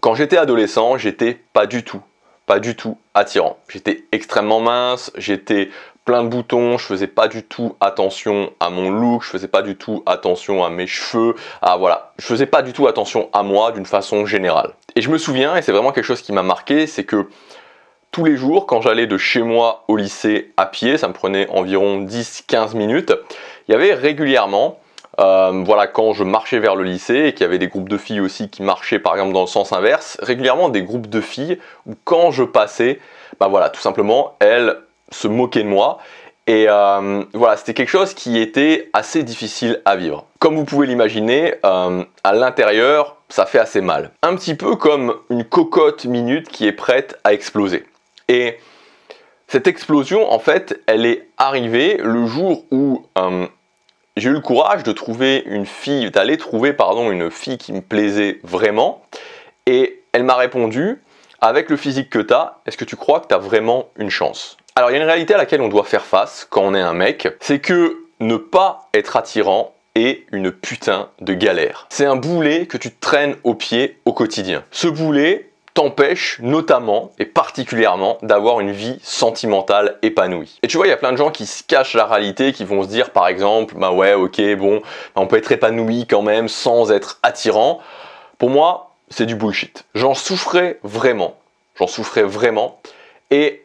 Quand j'étais adolescent, j'étais pas du tout attirant. J'étais extrêmement mince, j'étais plein de boutons, je faisais pas du tout attention à mon look, je faisais pas du tout attention à mes cheveux, je faisais pas du tout attention à moi d'une façon générale. Et je me souviens, et c'est vraiment quelque chose qui m'a marqué, c'est que tous les jours, quand j'allais de chez moi au lycée à pied, ça me prenait environ 10-15 minutes, il y avait régulièrement, quand je marchais vers le lycée et qu'il y avait des groupes de filles aussi qui marchaient par exemple dans le sens inverse, régulièrement des groupes de filles où quand je passais, tout simplement, elles se moquaient de moi. Et c'était quelque chose qui était assez difficile à vivre. Comme vous pouvez l'imaginer, à l'intérieur, ça fait assez mal. Un petit peu comme une cocotte minute qui est prête à exploser. Et cette explosion, en fait, elle est arrivée le jour où j'ai eu le courage de trouver une fille qui me plaisait vraiment. Et elle m'a répondu, avec le physique que tu as, est-ce que tu crois que tu as vraiment une chance ? Alors il y a une réalité à laquelle on doit faire face quand on est un mec, c'est que ne pas être attirant est une putain de galère. C'est un boulet que tu te traînes au pied au quotidien. Ce boulet t'empêche notamment et particulièrement d'avoir une vie sentimentale épanouie. Et tu vois, il y a plein de gens qui se cachent la réalité, qui vont se dire par exemple, on peut être épanoui quand même sans être attirant. Pour moi, c'est du bullshit. J'en souffrais vraiment. Et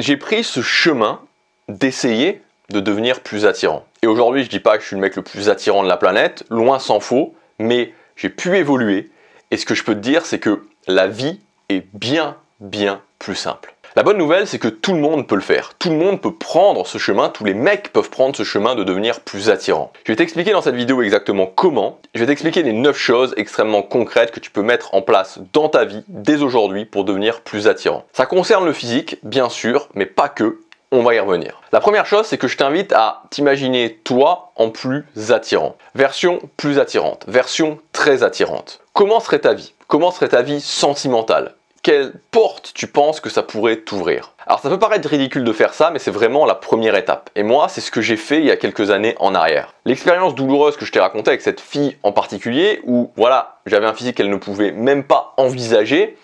j'ai pris ce chemin d'essayer de devenir plus attirant. Et aujourd'hui, je dis pas que je suis le mec le plus attirant de la planète, loin s'en faut, mais j'ai pu évoluer. Et ce que je peux te dire, c'est que la vie est bien plus simple. La bonne nouvelle, c'est que tout le monde peut le faire. Tout le monde peut prendre ce chemin, tous les mecs peuvent prendre ce chemin de devenir plus attirant. Je vais t'expliquer dans cette vidéo exactement comment. Je vais t'expliquer les 9 choses extrêmement concrètes que tu peux mettre en place dans ta vie dès aujourd'hui pour devenir plus attirant. Ça concerne le physique, bien sûr, mais pas que. On va y revenir. La première chose, c'est que je t'invite à t'imaginer toi en plus attirant. Version plus attirante, version très attirante. Comment serait ta vie ? Comment serait ta vie sentimentale ? Quelle porte tu penses que ça pourrait t'ouvrir ? Alors ça peut paraître ridicule de faire ça, mais c'est vraiment la première étape. Et moi, c'est ce que j'ai fait il y a quelques années en arrière. L'expérience douloureuse que je t'ai racontée avec cette fille en particulier, où j'avais un physique qu'elle ne pouvait même pas envisager,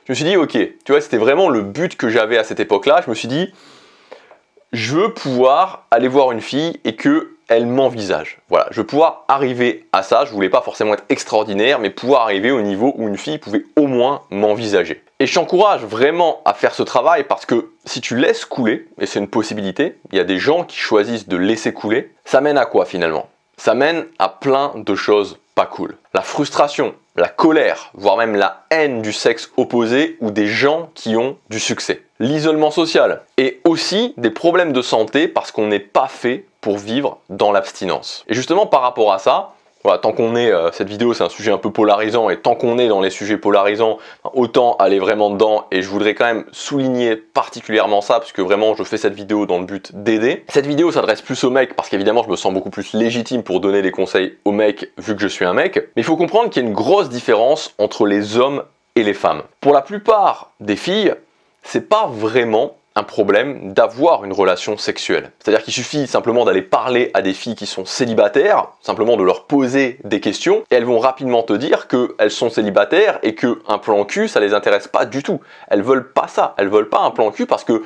je me suis dit ok, tu vois, c'était vraiment le but que j'avais à cette époque-là. Je me suis dit, je veux pouvoir aller voir une fille et qu'elle m'envisage. Voilà, je veux pouvoir arriver à ça. Je voulais pas forcément être extraordinaire, mais pouvoir arriver au niveau où une fille pouvait au moins m'envisager. Et je t'encourage vraiment à faire ce travail parce que si tu laisses couler, et c'est une possibilité, il y a des gens qui choisissent de laisser couler, ça mène à quoi finalement ? Ça mène à plein de choses pas cool. La frustration, la colère, voire même la haine du sexe opposé ou des gens qui ont du succès. L'isolement social et aussi des problèmes de santé parce qu'on n'est pas fait pour vivre dans l'abstinence. Et justement par rapport à ça, tant qu'on est, cette vidéo c'est un sujet un peu polarisant et tant qu'on est dans les sujets polarisants, autant aller vraiment dedans et je voudrais quand même souligner particulièrement ça parce que vraiment je fais cette vidéo dans le but d'aider. Cette vidéo s'adresse plus aux mecs parce qu'évidemment je me sens beaucoup plus légitime pour donner des conseils aux mecs vu que je suis un mec, mais il faut comprendre qu'il y a une grosse différence entre les hommes et les femmes. Pour la plupart des filles, c'est pas vraiment un problème d'avoir une relation sexuelle. C'est-à-dire qu'il suffit simplement d'aller parler à des filles qui sont célibataires, simplement de leur poser des questions, et elles vont rapidement te dire qu'elles sont célibataires et qu'un plan cul, ça les intéresse pas du tout. Elles veulent pas ça, elles veulent pas un plan cul parce que,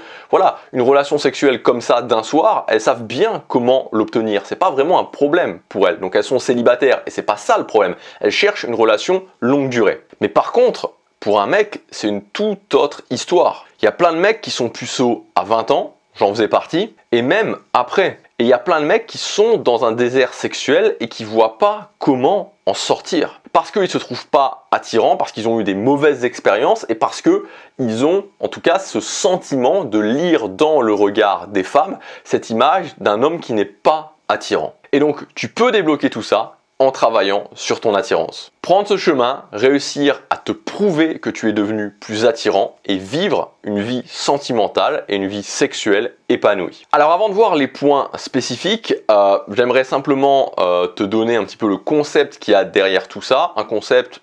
une relation sexuelle comme ça d'un soir, elles savent bien comment l'obtenir. C'est pas vraiment un problème pour elles. Donc elles sont célibataires et c'est pas ça le problème. Elles cherchent une relation longue durée. Mais par contre, pour un mec, c'est une toute autre histoire. Il y a plein de mecs qui sont puceaux à 20 ans, j'en faisais partie, et même après. Et il y a plein de mecs qui sont dans un désert sexuel et qui voient pas comment en sortir. Parce qu'ils se trouvent pas attirants, parce qu'ils ont eu des mauvaises expériences et parce qu'ils ont en tout cas ce sentiment de lire dans le regard des femmes cette image d'un homme qui n'est pas attirant. Et donc tu peux débloquer tout ça en travaillant sur ton attirance. Prendre ce chemin, réussir à te prouver que tu es devenu plus attirant et vivre une vie sentimentale et une vie sexuelle épanouie. Alors avant de voir les points spécifiques, j'aimerais simplement te donner un petit peu le concept qu'il y a derrière tout ça. Un concept,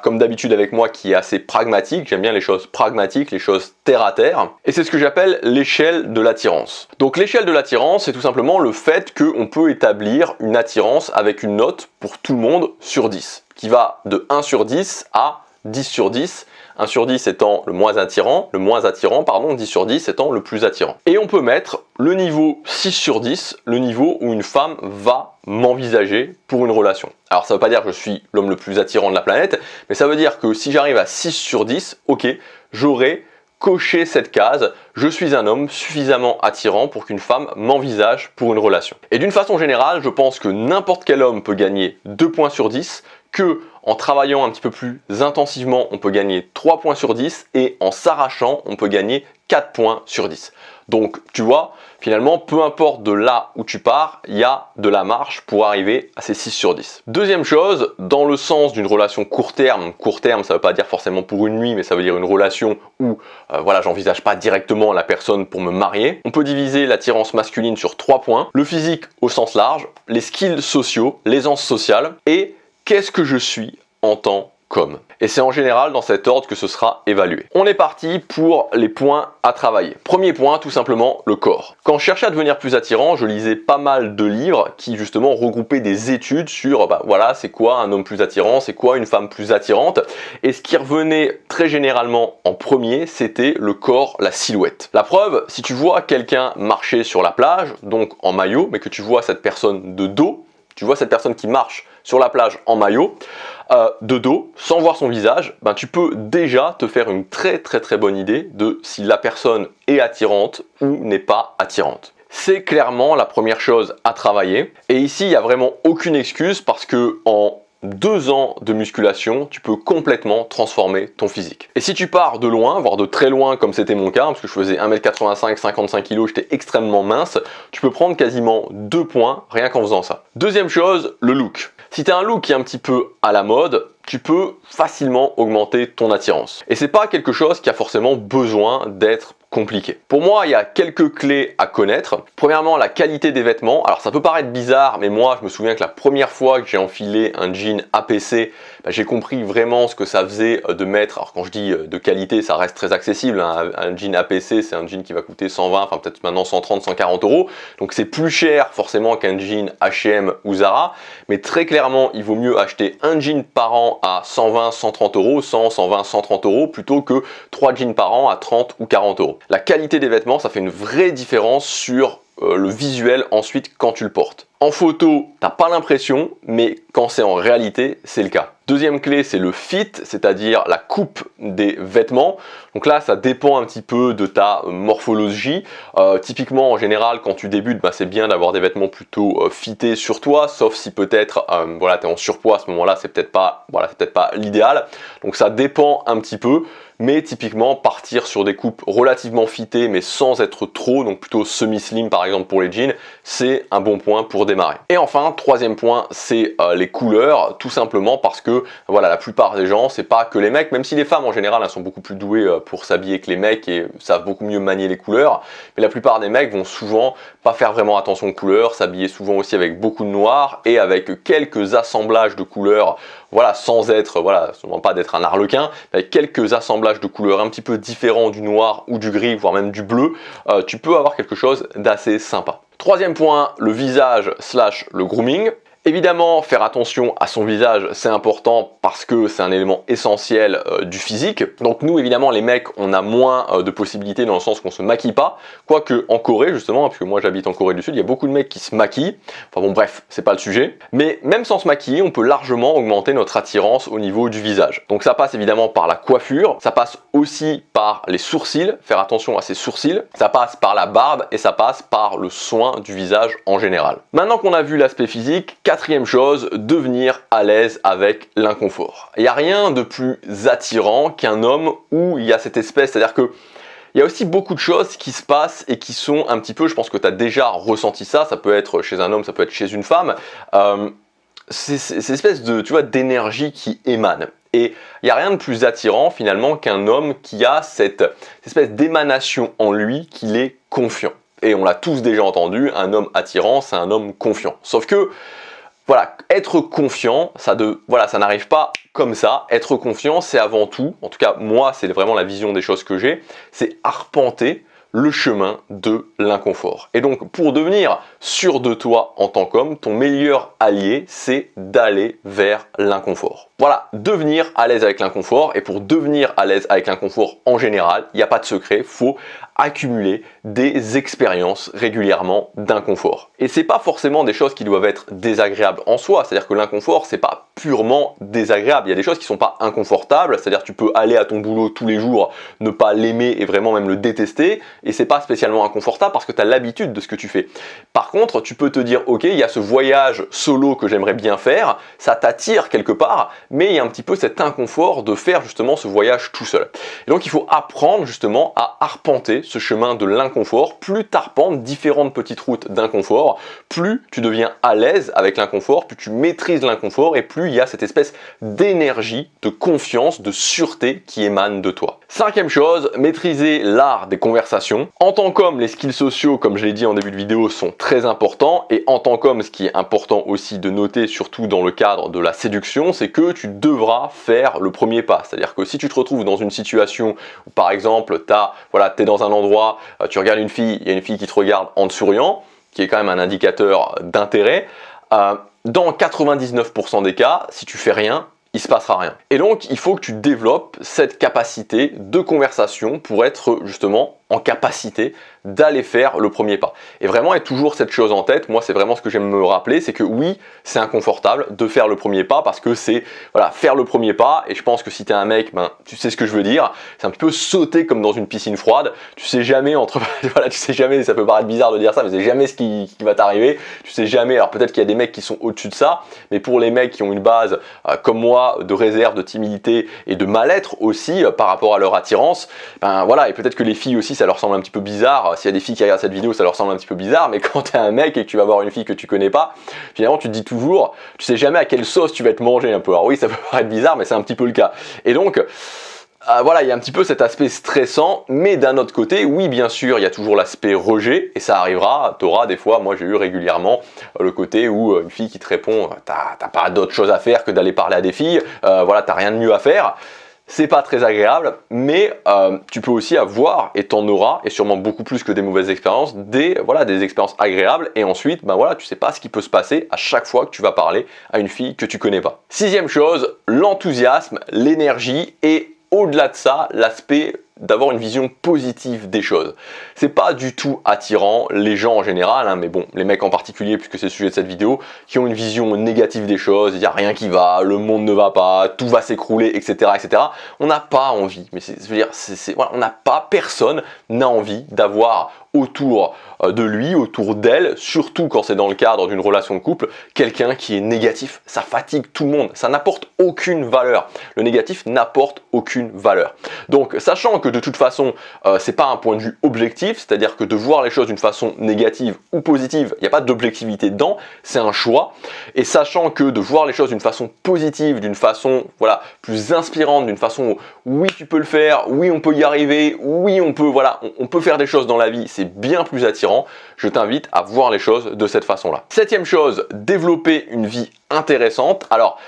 comme d'habitude avec moi, qui est assez pragmatique. J'aime bien les choses pragmatiques, les choses terre à terre. Et c'est ce que j'appelle l'échelle de l'attirance. Donc l'échelle de l'attirance, c'est tout simplement le fait qu'on peut établir une attirance avec une note pour tout le monde sur 10, qui va de 1 sur 10 à 10 sur 10. 1 sur 10 étant le moins attirant, 10 sur 10 étant le plus attirant. Et on peut mettre le niveau 6 sur 10, le niveau où une femme va m'envisager pour une relation. Alors ça ne veut pas dire que je suis l'homme le plus attirant de la planète, mais ça veut dire que si j'arrive à 6 sur 10, ok, j'aurai coché cette case, je suis un homme suffisamment attirant pour qu'une femme m'envisage pour une relation. Et d'une façon générale, je pense que n'importe quel homme peut gagner 2 points sur 10, que en travaillant un petit peu plus intensivement, on peut gagner 3 points sur 10 et en s'arrachant, on peut gagner 4 points sur 10. Donc tu vois, finalement, peu importe de là où tu pars, il y a de la marge pour arriver à ces 6 sur 10. Deuxième chose, dans le sens d'une relation court terme, ça ne veut pas dire forcément pour une nuit, mais ça veut dire une relation où voilà, j'envisage pas directement la personne pour me marier, on peut diviser l'attirance masculine sur 3 points, le physique au sens large, les skills sociaux, l'aisance sociale et qu'est-ce que je suis en tant qu'homme. Et c'est en général dans cet ordre que ce sera évalué. On est parti pour les points à travailler. Premier point, tout simplement, le corps. Quand je cherchais à devenir plus attirant, je lisais pas mal de livres qui justement regroupaient des études sur, voilà, c'est quoi un homme plus attirant, c'est quoi une femme plus attirante. Et ce qui revenait très généralement en premier, c'était le corps, la silhouette. La preuve, si tu vois quelqu'un marcher sur la plage, donc en maillot, mais que tu vois cette personne de dos, tu vois cette personne qui marche sur la plage en maillot, de dos, sans voir son visage, tu peux déjà te faire une très bonne idée de si la personne est attirante ou n'est pas attirante. C'est clairement la première chose à travailler. Et ici, il n'y a vraiment aucune excuse parce que en 2 ans de musculation, tu peux complètement transformer ton physique. Et si tu pars de loin, voire de très loin comme c'était mon cas, parce que je faisais 1m85, 55 kg, j'étais extrêmement mince, tu peux prendre quasiment 2 points rien qu'en faisant ça. Deuxième chose, le look. Si tu as un look qui est un petit peu à la mode, tu peux facilement augmenter ton attirance. Et c'est pas quelque chose qui a forcément besoin d'être compliqué. Pour moi, il y a quelques clés à connaître. Premièrement, la qualité des vêtements. Alors ça peut paraître bizarre, mais moi je me souviens que la première fois que j'ai enfilé un jean APC, j'ai compris vraiment ce que ça faisait de mettre, alors quand je dis de qualité, ça reste très accessible, hein. Un jean APC, c'est un jean qui va coûter 120, enfin peut-être maintenant 130, 140 euros, donc c'est plus cher forcément qu'un jean H&M ou Zara, mais très clairement, il vaut mieux acheter un jean par an à 120, 130 euros, 100, 120, 130 euros, plutôt que 3 jeans par an à 30 ou 40 euros. La qualité des vêtements, ça fait une vraie différence sur le visuel ensuite quand tu le portes. En photo, t'as pas l'impression, mais quand c'est en réalité, c'est le cas. Deuxième clé, c'est le fit, c'est-à-dire la coupe des vêtements. Donc là, ça dépend un petit peu de ta morphologie. Typiquement, en général, quand tu débutes, c'est bien d'avoir des vêtements plutôt fités sur toi, sauf si peut-être, voilà, tu es en surpoids à ce moment-là, c'est peut-être pas, voilà, c'est peut-être pas l'idéal. Donc ça dépend un petit peu. Mais typiquement, partir sur des coupes relativement fitées, mais sans être trop, donc plutôt semi-slim par exemple pour les jeans, c'est un bon point pour démarrer. Et enfin, troisième point, c'est les couleurs, tout simplement parce que voilà, la plupart des gens, c'est pas que les mecs, même si les femmes en général elles sont beaucoup plus douées pour s'habiller que les mecs et savent beaucoup mieux manier les couleurs, mais la plupart des mecs vont souvent pas faire vraiment attention aux couleurs, s'habiller souvent aussi avec beaucoup de noir et avec quelques assemblages de couleurs, voilà, sans être, voilà, sûrement pas d'être un arlequin, mais avec quelques assemblages de couleurs un petit peu différents du noir ou du gris, voire même du bleu, tu peux avoir quelque chose d'assez sympa. Troisième point, le visage / le grooming. Évidemment, faire attention à son visage, c'est important parce que c'est un élément essentiel du physique. Donc nous, évidemment, les mecs, on a moins de possibilités dans le sens qu'on se maquille pas. Quoique en Corée, justement, parce que moi j'habite en Corée du Sud, il y a beaucoup de mecs qui se maquillent. Enfin bon, bref, c'est pas le sujet. Mais même sans se maquiller, on peut largement augmenter notre attirance au niveau du visage. Donc ça passe évidemment par la coiffure, ça passe aussi par les sourcils, faire attention à ses sourcils, ça passe par la barbe et ça passe par le soin du visage en général. Maintenant qu'on a vu l'aspect physique, quatrième chose, devenir à l'aise avec l'inconfort. Il n'y a rien de plus attirant qu'un homme où il y a cette espèce, c'est-à-dire que il y a aussi beaucoup de choses qui se passent et qui sont un petit peu, je pense que tu as déjà ressenti ça, ça peut être chez un homme, ça peut être chez une femme, c'est cette espèce de, tu vois, d'énergie qui émane. Et il n'y a rien de plus attirant finalement qu'un homme qui a cette espèce d'émanation en lui qu'il est confiant. Et on l'a tous déjà entendu, un homme attirant, c'est un homme confiant. Sauf que, voilà, être confiant, ça n'arrive pas comme ça. Être confiant, c'est avant tout, en tout cas moi, c'est vraiment la vision des choses que j'ai, c'est arpenter le chemin de l'inconfort. Et donc, pour devenir sûr de toi en tant qu'homme, ton meilleur allié, c'est d'aller vers l'inconfort. Voilà, devenir à l'aise avec l'inconfort. Et pour devenir à l'aise avec l'inconfort en général, il n'y a pas de secret, faut accumuler des expériences régulièrement d'inconfort. Et c'est pas forcément des choses qui doivent être désagréables en soi, c'est-à-dire que l'inconfort, c'est pas purement désagréable. Il y a des choses qui sont pas inconfortables, c'est-à-dire que tu peux aller à ton boulot tous les jours, ne pas l'aimer et vraiment même le détester, et c'est pas spécialement inconfortable parce que tu as l'habitude de ce que tu fais. Par contre, tu peux te dire, ok, il y a ce voyage solo que j'aimerais bien faire, ça t'attire quelque part, mais il y a un petit peu cet inconfort de faire justement ce voyage tout seul. Et donc il faut apprendre justement à arpenter ce chemin de l'inconfort. Plus tu arpentes différentes petites routes d'inconfort, plus tu deviens à l'aise avec l'inconfort, plus tu maîtrises l'inconfort et plus il y a cette espèce d'énergie, de confiance, de sûreté qui émane de toi. Cinquième chose, maîtriser l'art des conversations. En tant qu'homme, les skills sociaux, comme je l'ai dit en début de vidéo, sont très importants. Et en tant qu'homme, ce qui est important aussi de noter, surtout dans le cadre de la séduction, c'est que tu devras faire le premier pas. C'est-à-dire que si tu te retrouves dans une situation où, par exemple, t'es dans un endroit, tu regardes une fille, il y a une fille qui te regarde en te souriant, qui est quand même un indicateur d'intérêt, dans 99% des cas, si tu fais rien, il se passera rien. Et donc, il faut que tu développes cette capacité de conversation pour être justement en capacité d'aller faire le premier pas. Et vraiment être toujours cette chose en tête, moi c'est vraiment ce que j'aime me rappeler, c'est que oui, c'est inconfortable de faire le premier pas parce que c'est, voilà, faire le premier pas, et je pense que si tu es un mec, ben, tu sais ce que je veux dire, c'est un petit peu sauter comme dans une piscine froide, tu sais jamais voilà, tu sais jamais, ça peut paraître bizarre de dire ça, mais c'est jamais ce qui va t'arriver, tu sais jamais, alors peut-être qu'il y a des mecs qui sont au-dessus de ça, mais pour les mecs qui ont une base, comme moi, de réserve, de timidité et de mal-être aussi par rapport à leur attirance, ben voilà, et peut-être que les filles aussi, ça leur semble un petit peu bizarre. S'il y a des filles qui regardent cette vidéo, ça leur semble un petit peu bizarre, mais quand tu es un mec et que tu vas voir une fille que tu connais pas, finalement tu te dis toujours, tu sais jamais à quelle sauce tu vas te manger un peu. Alors oui, ça peut paraître bizarre, mais c'est un petit peu le cas. Et donc, voilà, il y a un petit peu cet aspect stressant, mais d'un autre côté, oui, bien sûr, il y a toujours l'aspect rejet, et ça arrivera, t'auras des fois, moi j'ai eu régulièrement le côté où une fille qui te répond, t'as pas d'autre chose à faire que d'aller parler à des filles, voilà, t'as rien de mieux à faire. C'est pas très agréable, mais tu peux aussi avoir, et t'en auras, et sûrement beaucoup plus que des mauvaises expériences, des expériences agréables, et ensuite, ben voilà, tu sais pas ce qui peut se passer à chaque fois que tu vas parler à une fille que tu connais pas. Sixième chose, l'enthousiasme, l'énergie, et au-delà de ça, l'aspect d'avoir une vision positive des choses. C'est pas du tout attirant, les gens en général, hein, mais bon, les mecs en particulier, puisque c'est le sujet de cette vidéo, qui ont une vision négative des choses, il n'y a rien qui va, le monde ne va pas, tout va s'écrouler, etc., etc. On n'a pas envie, mais voilà, on n'a pas, personne n'a envie d'avoir autour de lui, autour d'elle, surtout quand c'est dans le cadre d'une relation de couple, quelqu'un qui est négatif. Ça fatigue tout le monde, ça n'apporte aucune valeur. Le négatif n'apporte aucune valeur. Donc, sachant que de toute façon, c'est pas un point de vue objectif, c'est-à-dire que de voir les choses d'une façon négative ou positive, il n'y a pas d'objectivité dedans, c'est un choix. Et sachant que de voir les choses d'une façon positive, d'une façon voilà, plus inspirante, d'une façon où oui tu peux le faire, oui on peut y arriver, oui on peut faire des choses dans la vie, c'est bien plus attirant, je t'invite à voir les choses de cette façon-là. Septième chose, développer une vie intéressante. Alors,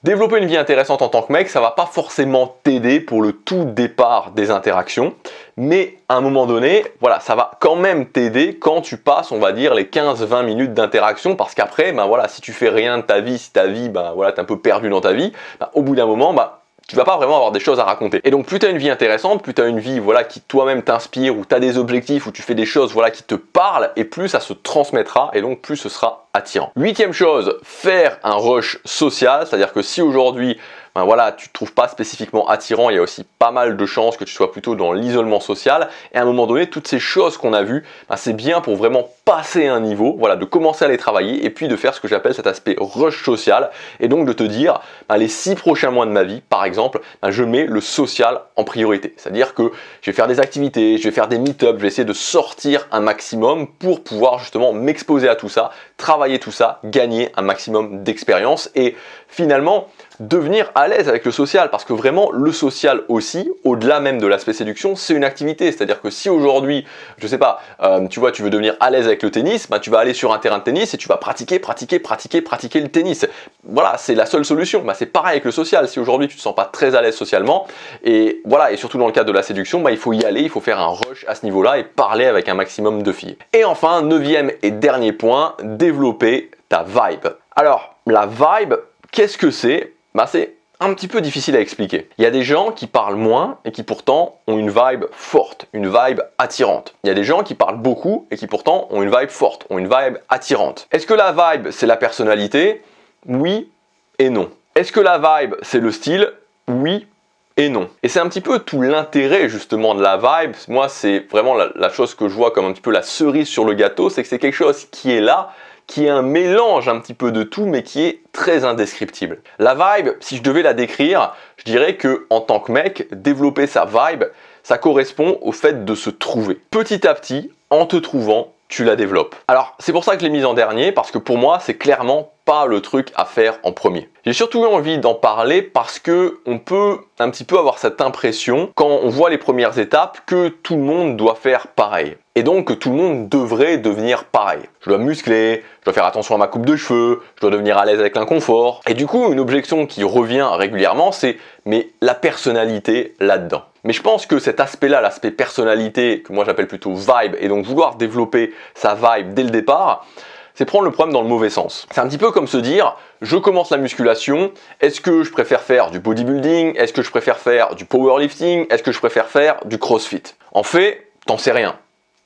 développer une vie intéressante en tant que mec, ça va pas forcément t'aider pour le tout départ des interactions, mais à un moment donné, voilà, ça va quand même t'aider quand tu passes, on va dire, les 15-20 minutes d'interaction, parce qu'après, ben voilà, si tu fais rien de ta vie, si ta vie, ben voilà, t'es un peu perdu dans ta vie, ben, au bout d'un moment, ben, tu vas pas vraiment avoir des choses à raconter. Et donc plus tu as une vie intéressante, plus tu as une vie voilà, qui toi-même t'inspire, où tu as des objectifs, où tu fais des choses voilà, qui te parlent, et plus ça se transmettra, et donc plus ce sera attirant. Huitième chose, faire un rush social, c'est-à-dire que si aujourd'hui, ben voilà, tu ne te trouves pas spécifiquement attirant, il y a aussi pas mal de chances que tu sois plutôt dans l'isolement social, et à un moment donné, toutes ces choses qu'on a vues, ben c'est bien pour vraiment passer un niveau, voilà, de commencer à les travailler, et puis de faire ce que j'appelle cet aspect rush social, et donc de te dire, ben les 6 prochains mois de ma vie, par exemple, ben je mets le social en priorité, c'est-à-dire que je vais faire des activités, je vais faire des meet-ups, je vais essayer de sortir un maximum pour pouvoir justement m'exposer à tout ça, travailler tout ça, gagner un maximum d'expérience, et finalement, devenir à l'aise avec le social, parce que vraiment le social aussi, au-delà même de l'aspect séduction, c'est une activité, c'est-à-dire que si aujourd'hui, je sais pas, tu vois, tu veux devenir à l'aise avec le tennis, bah, tu vas aller sur un terrain de tennis et tu vas pratiquer le tennis. Voilà, c'est la seule solution. Bah, c'est pareil avec le social. Si aujourd'hui tu te sens pas très à l'aise socialement, et voilà, et surtout dans le cadre de la séduction, bah, il faut y aller, il faut faire un rush à ce niveau-là et parler avec un maximum de filles. Et enfin, 9e et dernier point, développer ta vibe. Alors, la vibe, qu'est-ce que c'est? Bah, c'est un petit peu difficile à expliquer. Il y a des gens qui parlent moins et qui pourtant ont une vibe forte, une vibe attirante. Il y a des gens qui parlent beaucoup et qui pourtant ont une vibe forte, ont une vibe attirante. Est-ce que la vibe, c'est la personnalité? Oui et non. Est-ce que la vibe, c'est le style? Oui et non. Et c'est un petit peu tout l'intérêt justement de la vibe. Moi, c'est vraiment la chose que je vois comme un petit peu la cerise sur le gâteau, c'est que c'est quelque chose qui est là, qui est un mélange un petit peu de tout, mais qui est très indescriptible. La vibe, si je devais la décrire, je dirais que en tant que mec, développer sa vibe, ça correspond au fait de se trouver. Petit à petit, en te trouvant, tu la développes. Alors, c'est pour ça que je l'ai mise en dernier, parce que pour moi, c'est clairement pas le truc à faire en premier. J'ai surtout eu envie d'en parler parce que on peut un petit peu avoir cette impression, quand on voit les premières étapes, que tout le monde doit faire pareil. Et donc que tout le monde devrait devenir pareil. Je dois muscler, je dois faire attention à ma coupe de cheveux, je dois devenir à l'aise avec l'inconfort. Et du coup, une objection qui revient régulièrement, c'est mais la personnalité là-dedans. Mais je pense que cet aspect-là, l'aspect personnalité, que moi j'appelle plutôt vibe, et donc vouloir développer sa vibe dès le départ, c'est prendre le problème dans le mauvais sens. C'est un petit peu comme se dire, je commence la musculation, est-ce que je préfère faire du bodybuilding, est-ce que je préfère faire du powerlifting, est-ce que je préfère faire du crossfit? En fait, t'en sais rien.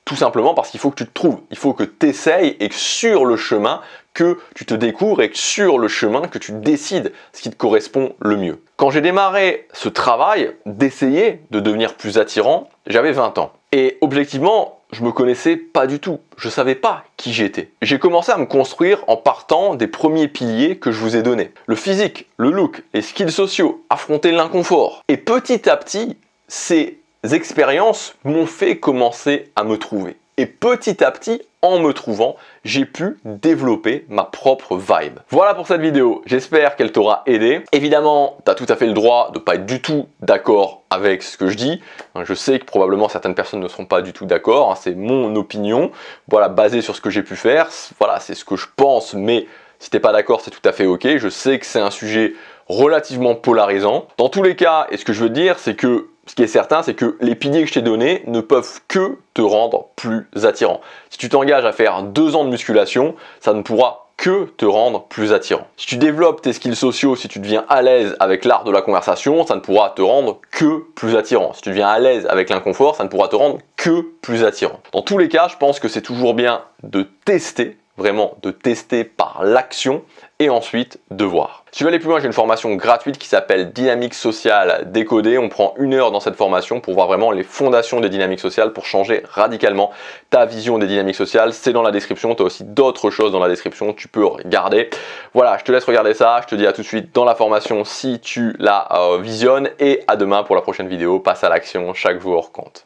Tout simplement parce qu'il faut que tu te trouves, il faut que tu essayes et que sur le chemin, que tu te découvres et que sur le chemin, que tu décides ce qui te correspond le mieux. Quand j'ai démarré ce travail d'essayer de devenir plus attirant, j'avais 20 ans. Et objectivement, je me connaissais pas du tout. Je savais pas qui j'étais. J'ai commencé à me construire en partant des premiers piliers que je vous ai donnés. Le physique, le look, les skills sociaux, affronter l'inconfort. Et petit à petit, ces expériences m'ont fait commencer à me trouver. Et petit à petit, en me trouvant, j'ai pu développer ma propre vibe. Voilà pour cette vidéo, j'espère qu'elle t'aura aidé. Évidemment, tu as tout à fait le droit de ne pas être du tout d'accord avec ce que je dis. Je sais que probablement certaines personnes ne seront pas du tout d'accord, c'est mon opinion, voilà, basée sur ce que j'ai pu faire. Voilà, c'est ce que je pense, mais si t'es pas d'accord, c'est tout à fait ok. Je sais que c'est un sujet relativement polarisant. Dans tous les cas, et ce que je veux dire, c'est que ce qui est certain, c'est que les piliers que je t'ai donnés ne peuvent que te rendre plus attirant. Si tu t'engages à faire 2 ans de musculation, ça ne pourra que te rendre plus attirant. Si tu développes tes skills sociaux, si tu deviens à l'aise avec l'art de la conversation, ça ne pourra te rendre que plus attirant. Si tu deviens à l'aise avec l'inconfort, ça ne pourra te rendre que plus attirant. Dans tous les cas, je pense que c'est toujours bien de tester, vraiment de tester par l'action et ensuite de voir. Si tu veux aller plus loin, j'ai une formation gratuite qui s'appelle Dynamique sociale décodée. On prend 1 heure dans cette formation pour voir vraiment les fondations des dynamiques sociales pour changer radicalement ta vision des dynamiques sociales. C'est dans la description, tu as aussi d'autres choses dans la description, tu peux regarder. Voilà, je te laisse regarder ça, je te dis à tout de suite dans la formation si tu la visionnes et à demain pour la prochaine vidéo. Passe à l'action, chaque jour compte.